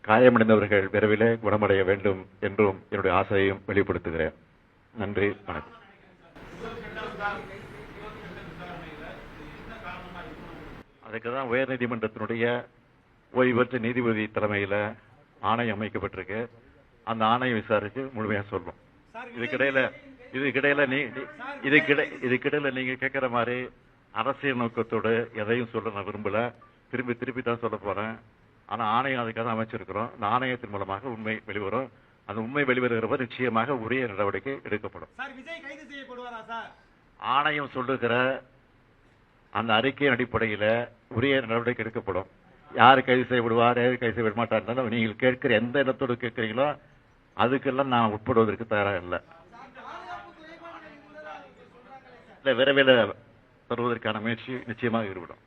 காயமடைந்தவர்கள் விரைவிலே குணமடைய வேண்டும் என்றும் என்னுடைய ஆசையையும் வெளிப்படுத்துகிறேன். நன்றி, வணக்கம். அதுக்குதான் உயர்நீதிமன்றத்தினுடைய ஓய்வு பெற்ற நீதிபதி தலைமையில் ஆணையம் அமைக்கப்பட்டிருக்கு. அந்த ஆணையம் விசாரிச்சு முழுமையா சொல்லும். இதுக்கிடையில நீங்க கேட்கிற மாதிரி அரசியல் நோக்கத்தோடு எதையும் சொல்ல நான் விரும்பல. திருப்பி தான் சொல்ல போறேன். ஆனா ஆணையம் அதுக்காக அமைச்சிருக்கிறோம். அந்த ஆணையத்தின் மூலமாக உண்மை வெளிவரும். அந்த உண்மை வெளிவருகிறப்ப நிச்சயமாக உரிய நடவடிக்கை எடுக்கப்படும். ஆணையம் சொல்லுகிற அந்த அறிக்கையின் அடிப்படையில் உரிய நடவடிக்கை எடுக்கப்படும். யாரு கைது செய்யப்படுவார், யாரு கைது செய்ய மாட்டார், நீங்கள் கேட்கிற எந்த இடத்தோடு கேட்கிறீங்களோ அதுக்கெல்லாம் நான் உட்படுவதற்கு தயாராக இல்லை. விரைவில் தருவதற்கான முயற்சி நிச்சயமாக ஈடுபடும்.